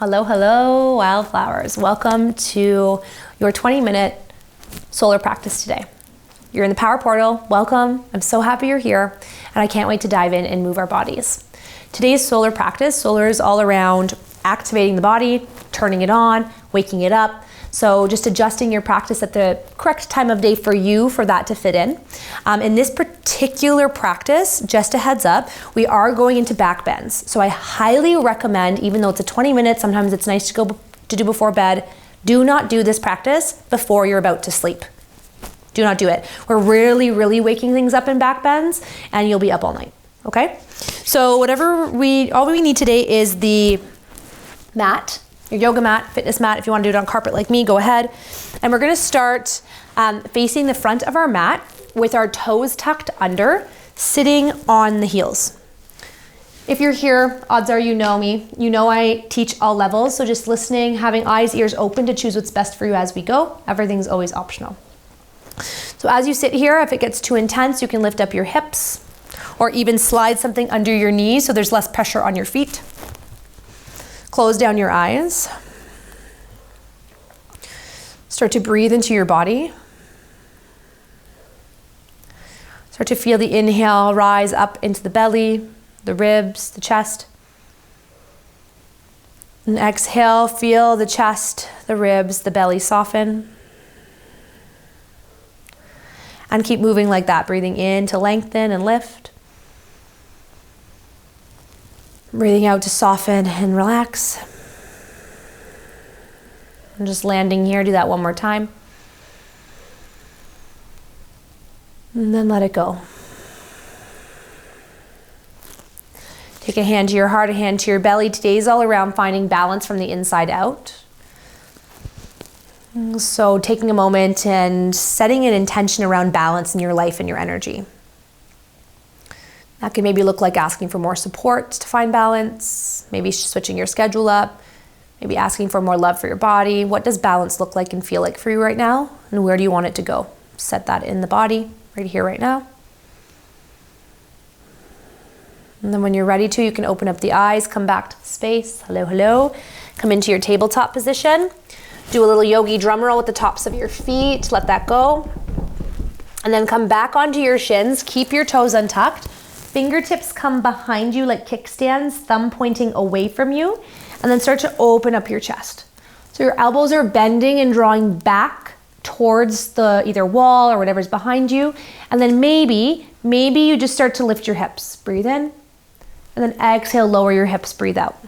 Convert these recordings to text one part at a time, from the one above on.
Hello, hello, wildflowers. Welcome to your 20-minute solar practice today. You're in the power portal. Welcome. I'm so happy you're here, and I can't wait to dive in and move our bodies. Today's solar practice, solar is all around activating the body, turning it on, waking it up. So just adjusting your practice at the correct time of day for you for that to fit in. In this particular practice, just a heads up, we are going into backbends. So I highly recommend, even though it's a 20 minutes, sometimes it's nice to do before bed, do not do this practice before you're about to sleep. Do not do it. We're really waking things up in backbends, and you'll be up all night, okay? So all we need today is the mat, your yoga mat, fitness mat. If you want to do it on carpet like me, go ahead. And we're going to start facing the front of our mat with our toes tucked under, sitting on the heels. If you're here, odds are you know me. You know I teach all levels, so just listening, having eyes, ears open to choose what's best for you as we go. Everything's always optional. So as you sit here, if it gets too intense, you can lift up your hips or even slide something under your knees so there's less pressure on your feet. Close down your eyes. Start to breathe into your body. Start to feel the inhale rise up into the belly, the ribs, the chest. And exhale, feel the chest, the ribs, the belly soften. And keep moving like that, breathing in to lengthen and lift. Breathing out to soften and relax. And just landing here, do that one more time. And then let it go. Take a hand to your heart, a hand to your belly. Today's all around finding balance from the inside out. So taking a moment and setting an intention around balance in your life and your energy. That can maybe look like asking for more support to find balance, maybe switching your schedule up, maybe asking for more love for your body. What does balance look like and feel like for you right now? And where do you want it to go? Set that in the body, right here, right now. And then when you're ready to, you can open up the eyes, come back to the space. Hello, hello. Come into your tabletop position. Do a little yogi drum roll with the tops of your feet. Let that go. And then come back onto your shins. Keep your toes untucked. Fingertips come behind you like kickstands, thumb pointing away from you, and then start to open up your chest. So your elbows are bending and drawing back towards the either wall or whatever's behind you. And then maybe you just start to lift your hips. Breathe in, and then exhale, lower your hips, breathe out.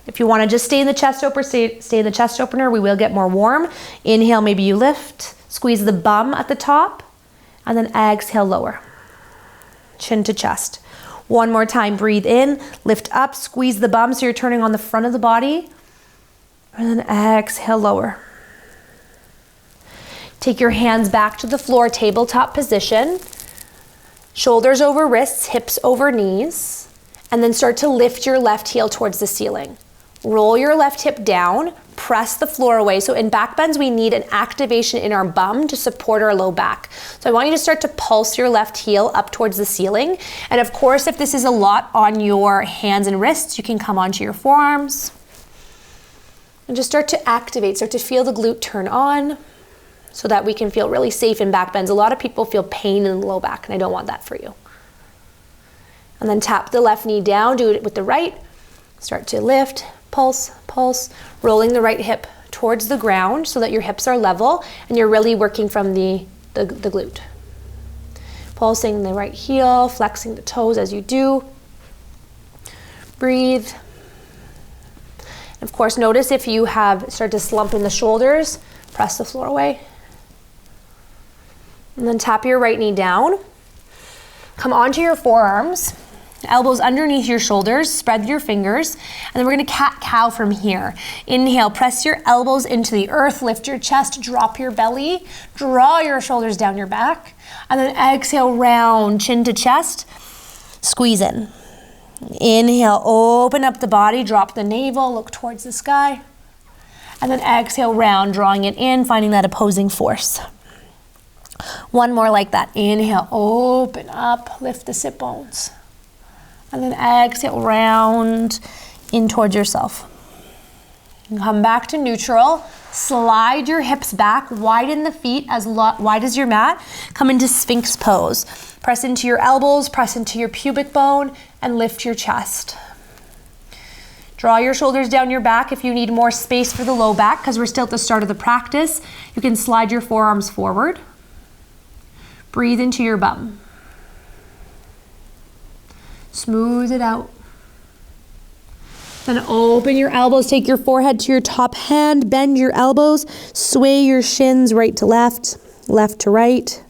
If you want to just stay in the chest opener, stay in the chest opener. We will get more warm. Inhale, maybe you lift, squeeze the bum at the top, and then exhale, lower. Chin to chest. One more time, breathe in, lift up, squeeze the bum so you're turning on the front of the body, and then exhale, lower. Take your hands back to the floor, tabletop position, shoulders over wrists, hips over knees, and then start to lift your left heel towards the ceiling. Roll your left hip down, press the floor away. So in back bends, we need an activation in our bum to support our low back. So I want you to start to pulse your left heel up towards the ceiling. And of course, if this is a lot on your hands and wrists, you can come onto your forearms. And just start to activate, start to feel the glute turn on so that we can feel really safe in back bends. A lot of people feel pain in the low back, and I don't want that for you. And then tap the left knee down, do it with the right. Start to lift, pulse, pulse, rolling the right hip towards the ground so that your hips are level and you're really working from the glute. Pulsing the right heel, flexing the toes as you do. Breathe. Of course, notice if you have started to slump in the shoulders, press the floor away. And then tap your right knee down. Come onto your forearms. Elbows underneath your shoulders, spread your fingers, and then we're gonna cat-cow from here. Inhale, press your elbows into the earth, lift your chest, drop your belly, draw your shoulders down your back, and then exhale, round, chin to chest, squeeze in. Inhale, open up the body, drop the navel, look towards the sky, and then exhale, round, drawing it in, finding that opposing force. One more like that. Inhale, open up, lift the sit bones. And then exhale, round in towards yourself. And come back to neutral. Slide your hips back, widen the feet as wide as your mat. Come into Sphinx pose. Press into your elbows, press into your pubic bone, and lift your chest. Draw your shoulders down your back if you need more space for the low back, because we're still at the start of the practice. You can slide your forearms forward. Breathe into your bum. Smooth it out. Then open your elbows, take your forehead to your top hand, bend your elbows, sway your shins right to left, left to right.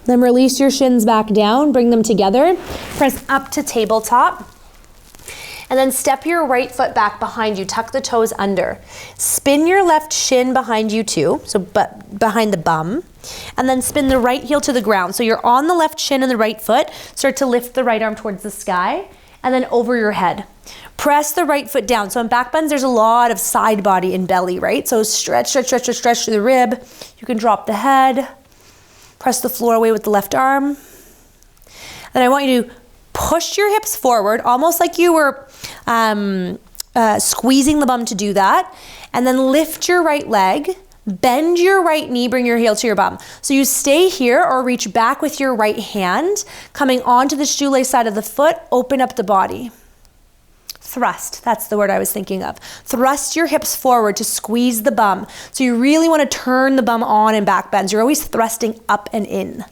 Then release your shins back down, bring them together, press up to tabletop. And then step your right foot back behind you, tuck the toes under. Spin your left shin behind you too, so behind the bum. And then spin the right heel to the ground. So you're on the left shin and the right foot. Start to lift the right arm towards the sky and then over your head. Press the right foot down. So in back bends, there's a lot of side body and belly, right? So stretch, stretch, stretch, stretch through the rib. You can drop the head. Press the floor away with the left arm. Then I want you to push your hips forward, almost like you were squeezing the bum to do that. And then lift your right leg, bend your right knee, bring your heel to your bum. So you stay here or reach back with your right hand, coming onto the shoelace side of the foot, open up the body. Thrust, that's the word I was thinking of. Thrust your hips forward to squeeze the bum. So you really want to turn the bum on in back bends. You're always thrusting up and in.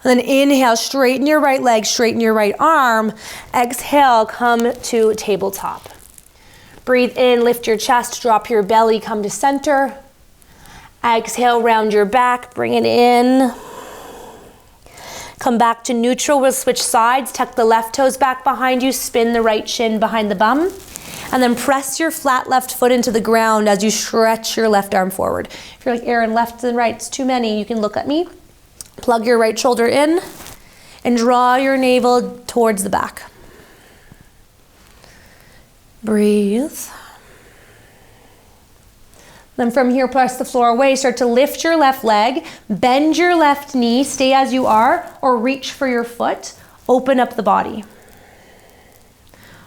And then inhale, straighten your right leg, straighten your right arm. Exhale, come to tabletop. Breathe in, lift your chest, drop your belly, come to center. Exhale, round your back, bring it in. Come back to neutral, we'll switch sides, tuck the left toes back behind you, spin the right shin behind the bum. And then press your flat left foot into the ground as you stretch your left arm forward. If you're like, Erin, left and right, it's too many, you can look at me. Plug your right shoulder in and draw your navel towards the back. Breathe. Then from here, press the floor away. Start to lift your left leg, bend your left knee, stay as you are, or reach for your foot. Open up the body.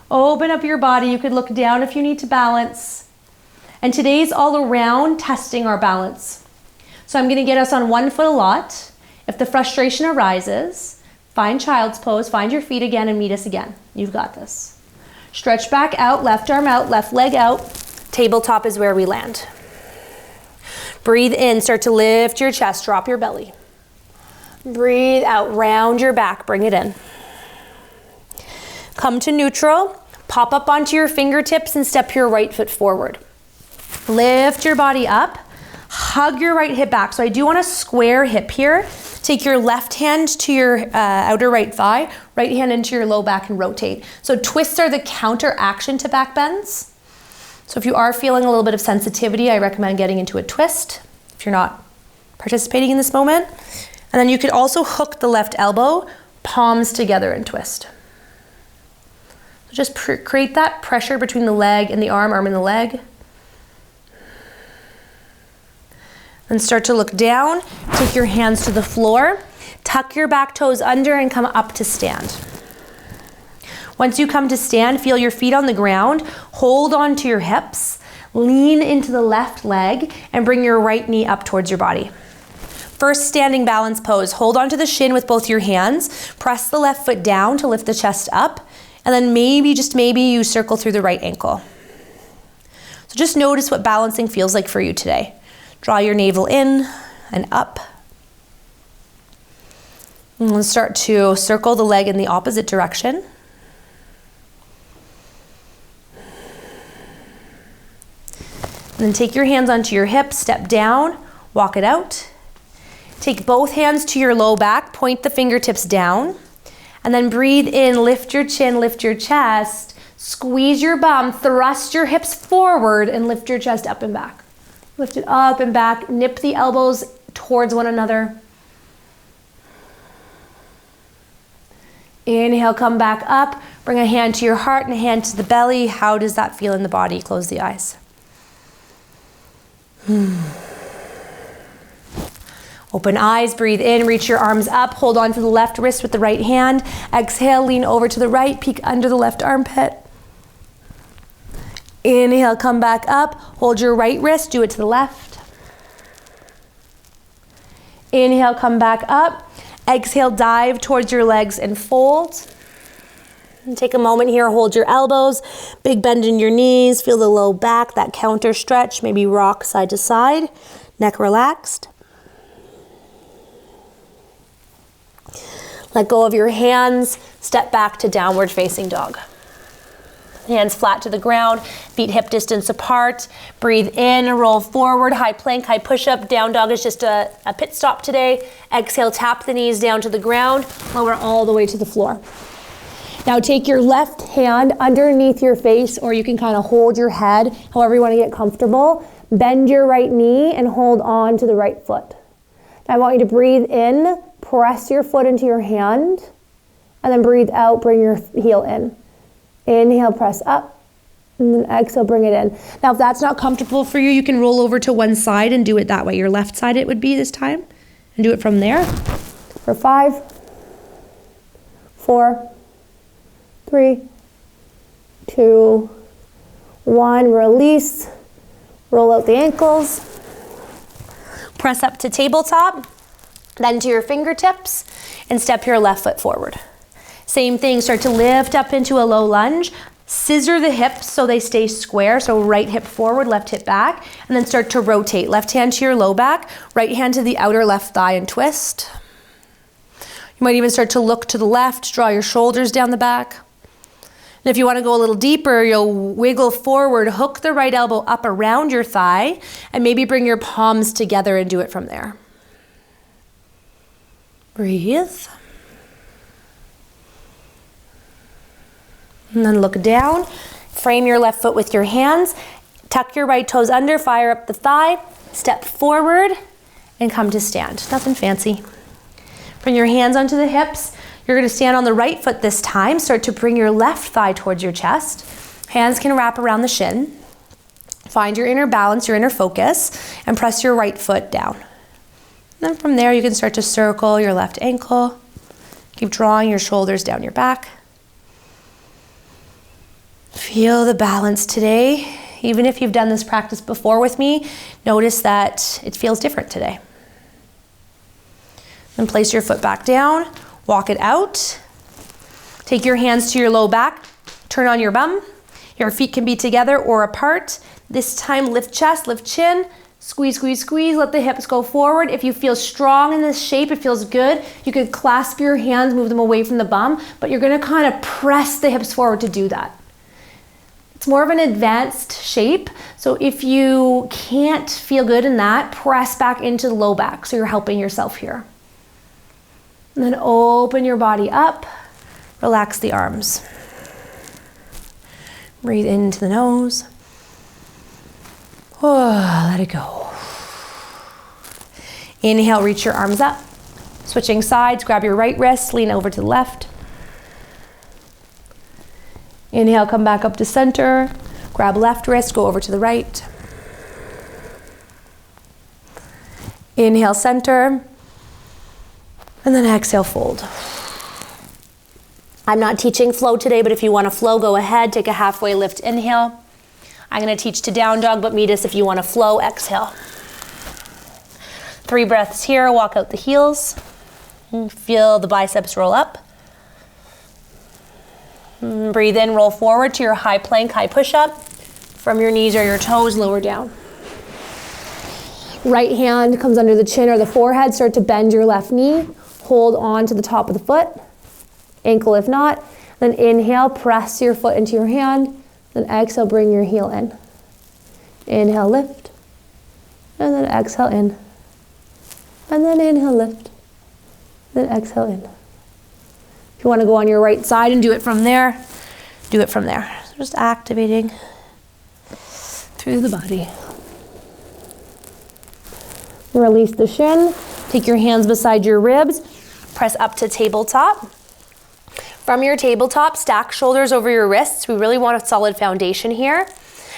Open up your body. You could look down if you need to balance. And today's all around testing our balance. So I'm going to get us on one foot a lot. If the frustration arises, find child's pose, find your feet again and meet us again. You've got this. Stretch back out, left arm out, left leg out. Tabletop is where we land. Breathe in, start to lift your chest, drop your belly. Breathe out, round your back, bring it in. Come to neutral, pop up onto your fingertips and step your right foot forward. Lift your body up, hug your right hip back. So I do want a square hip here. Take your left hand to your outer right thigh, right hand into your low back and rotate. So twists are the counter action to back bends. So if you are feeling a little bit of sensitivity, I recommend getting into a twist if you're not participating in this moment. And then you could also hook the left elbow, palms together and twist. So just create that pressure between the leg and the arm and the leg. Then start to look down, take your hands to the floor, tuck your back toes under and come up to stand. Once you come to stand, feel your feet on the ground, hold on to your hips, lean into the left leg and bring your right knee up towards your body. First standing balance pose, hold on to the shin with both your hands, press the left foot down to lift the chest up, and then maybe, just maybe, you circle through the right ankle. So just notice what balancing feels like for you today. Draw your navel in and up. And let's start to circle the leg in the opposite direction. And then take your hands onto your hips, step down, walk it out. Take both hands to your low back, point the fingertips down, and then breathe in, lift your chin, lift your chest, squeeze your bum, thrust your hips forward, and lift your chest up and back. Lift it up and back, nip the elbows towards one another. Inhale, come back up, bring a hand to your heart and a hand to the belly. How does that feel in the body? Close the eyes. Open eyes, breathe in, reach your arms up, hold on to the left wrist with the right hand. Exhale, lean over to the right, peek under the left armpit. Inhale, come back up, hold your right wrist, do it to the left. Inhale, come back up. Exhale, dive towards your legs and fold. And take a moment here, hold your elbows, big bend in your knees, feel the low back, that counter stretch, maybe rock side to side, neck relaxed. Let go of your hands, step back to downward facing dog. Hands flat to the ground, feet hip distance apart. Breathe in, roll forward, high plank, high push-up. Down dog is just a pit stop today. Exhale, tap the knees down to the ground, lower all the way to the floor. Now take your left hand underneath your face, or you can kind of hold your head, however you want to get comfortable. Bend your right knee and hold on to the right foot. Now I want you to breathe in, press your foot into your hand, and then breathe out, bring your heel in. Inhale, press up, and then exhale, bring it in. Now, if that's not comfortable for you, you can roll over to one side and do it that way. Your left side it would be this time, and do it from there. For 5, 4, 3, 2, 1. Release, roll out the ankles. Press up to tabletop, then to your fingertips, and step your left foot forward. Same thing, start to lift up into a low lunge. Scissor the hips so they stay square. So right hip forward, left hip back. And then start to rotate. Left hand to your low back, right hand to the outer left thigh and twist. You might even start to look to the left, draw your shoulders down the back. And if you want to go a little deeper, you'll wiggle forward, hook the right elbow up around your thigh, and maybe bring your palms together and do it from there. Breathe. And then look down, frame your left foot with your hands, tuck your right toes under, fire up the thigh, step forward, and come to stand. Nothing fancy. Bring your hands onto the hips. You're gonna stand on the right foot this time. Start to bring your left thigh towards your chest. Hands can wrap around the shin. Find your inner balance, your inner focus, and press your right foot down. And then from there, you can start to circle your left ankle. Keep drawing your shoulders down your back. Feel the balance today. Even if you've done this practice before with me, notice that it feels different today. Then place your foot back down, walk it out. Take your hands to your low back, turn on your bum. Your feet can be together or apart. This time lift chest, lift chin, squeeze, squeeze, squeeze, let the hips go forward. If you feel strong in this shape, it feels good. You could clasp your hands, move them away from the bum, but you're gonna kind of press the hips forward to do that. It's more of an advanced shape, so if you can't feel good in that, press back into the low back, so you're helping yourself here. And then open your body up, relax the arms. Breathe into the nose. Oh, let it go. Inhale, reach your arms up. Switching sides, grab your right wrist, lean over to the left. Inhale, come back up to center. Grab left wrist, go over to the right. Inhale, center. And then exhale, fold. I'm not teaching flow today, but if you want to flow, go ahead. Take a halfway lift, inhale. I'm going to teach to down dog, but meet us if you want to flow, exhale. 3 breaths here, walk out the heels. Feel the biceps roll up. Breathe in, roll forward to your high plank, high push-up. From your knees or your toes, lower down. Right hand comes under the chin or the forehead. Start to bend your left knee. Hold on to the top of the foot. Ankle if not. Then inhale, press your foot into your hand. Then exhale, bring your heel in. Inhale, lift. And then exhale in. And then inhale, lift. Then exhale in. If you want to go on your right side and do it from there, do it from there. So just activating through the body. Release the shin. Take your hands beside your ribs. Press up to tabletop. From your tabletop, stack shoulders over your wrists. We really want a solid foundation here.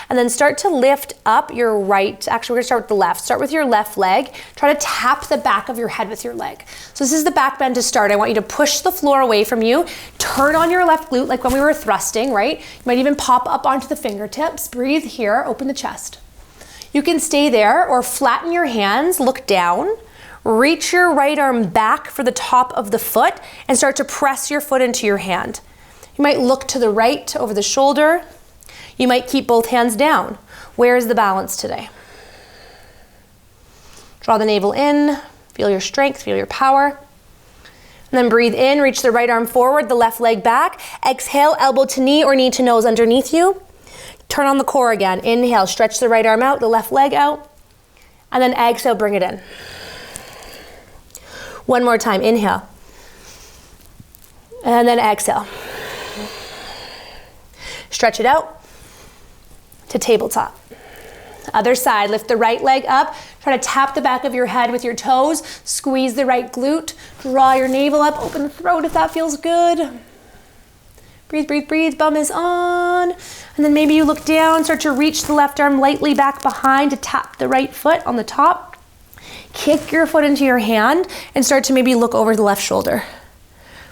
and then start to lift up your right. Actually, we're gonna start with the left. Start with your left leg. Try to tap the back of your head with your leg. So this is the back bend to start. I want you to push the floor away from you. Turn on your left glute like when we were thrusting, right? You might even pop up onto the fingertips. Breathe here, open the chest. You can stay there or flatten your hands, look down. Reach your right arm back for the top of the foot and start to press your foot into your hand. You might look to the right over the shoulder. You might keep both hands down. Where is the balance today? Draw the navel in, feel your strength, feel your power. And then breathe in, reach the right arm forward, the left leg back. Exhale, elbow to knee or knee to nose underneath you. Turn on the core again. Inhale, stretch the right arm out, the left leg out. And then exhale, bring it in. One more time, inhale. And then exhale. Stretch it out to tabletop. Other side, lift the right leg up. Try to tap the back of your head with your toes. Squeeze the right glute. Draw your navel up, open the throat if that feels good. Breathe, breathe, breathe, bum is on. And then maybe you look down, start to reach the left arm lightly back behind to tap the right foot on the top. Kick your foot into your hand and start to maybe look over the left shoulder.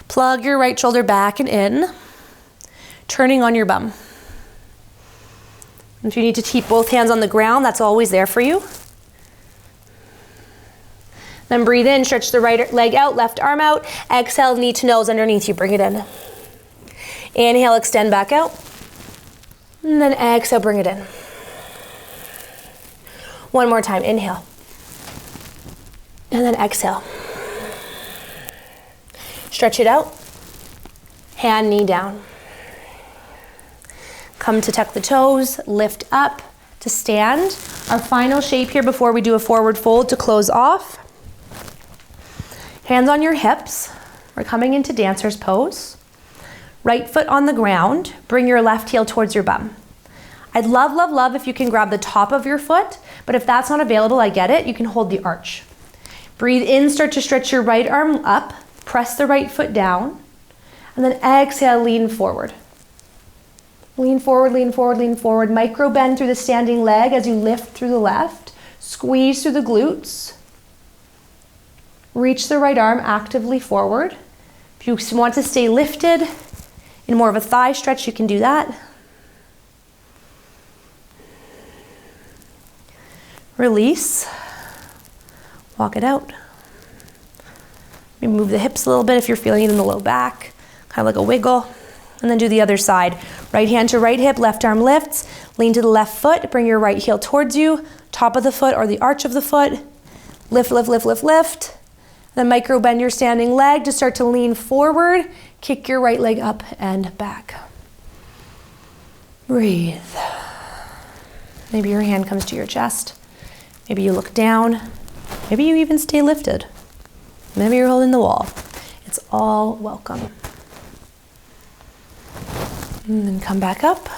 Plug your right shoulder back and in, turning on your bum. If you need to keep both hands on the ground, that's always there for you. Then breathe in, stretch the right leg out, left arm out. Exhale, knee to nose underneath you, bring it in. Inhale, extend back out. And then exhale, bring it in. One more time, inhale. And then exhale. Stretch it out. Hand, knee down. Come to tuck the toes, lift up to stand. Our final shape here before we do a forward fold to close off. Hands on your hips. We're coming into dancer's pose. Right foot on the ground. Bring your left heel towards your bum. I'd love, love, love if you can grab the top of your foot, but if that's not available, I get it, you can hold the arch. Breathe in, start to stretch your right arm up, press the right foot down, and then exhale, lean forward. Lean forward, lean forward, lean forward. Micro bend through the standing leg as you lift through the left. Squeeze through the glutes. Reach the right arm actively forward. If you want to stay lifted in more of a thigh stretch, you can do that. Release. Walk it out. Maybe move the hips a little bit if you're feeling it in the low back, kind of like a wiggle. And then do the other side. Right hand to right hip, left arm lifts. Lean to the left foot, bring your right heel towards you, top of the foot or the arch of the foot. Lift, lift, lift, lift, lift. Then micro bend your standing leg to start to lean forward. Kick your right leg up and back. Breathe. Maybe your hand comes to your chest. Maybe you look down. Maybe you even stay lifted. Maybe you're holding the wall. It's all welcome. And then come back up.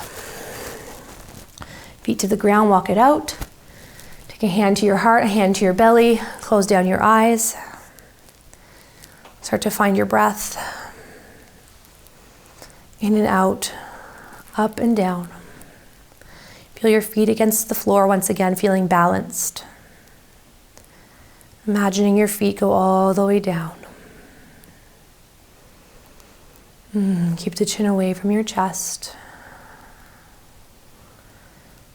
Feet to the ground, walk it out. Take a hand to your heart, a hand to your belly. Close down your eyes. Start to find your breath. In and out, up and down. Feel your feet against the floor once again, feeling balanced. Imagining your feet go all the way down. Keep the chin away from your chest.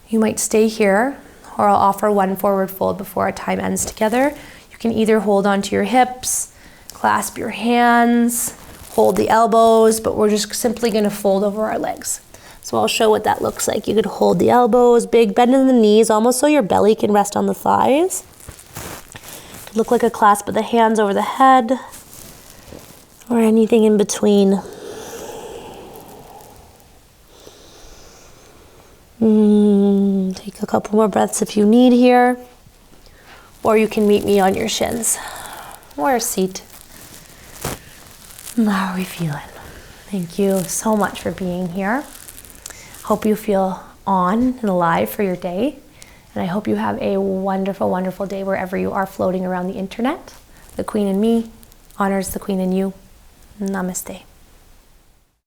You might stay here, or I'll offer one forward fold before our time ends together. You can either hold onto your hips, clasp your hands, hold the elbows, but we're just simply going to fold over our legs. So I'll show what that looks like. You could hold the elbows, big bend in the knees, almost so your belly can rest on the thighs. Could look like a clasp of the hands over the head, or anything in between. Take a couple more breaths if you need here, or you can meet me on your shins or a seat. How are we feeling? Thank you so much for being here. Hope you feel on and alive for your day, and I hope you have a wonderful, wonderful day wherever you are floating around the internet. The Queen in me honors the Queen in you. Namaste.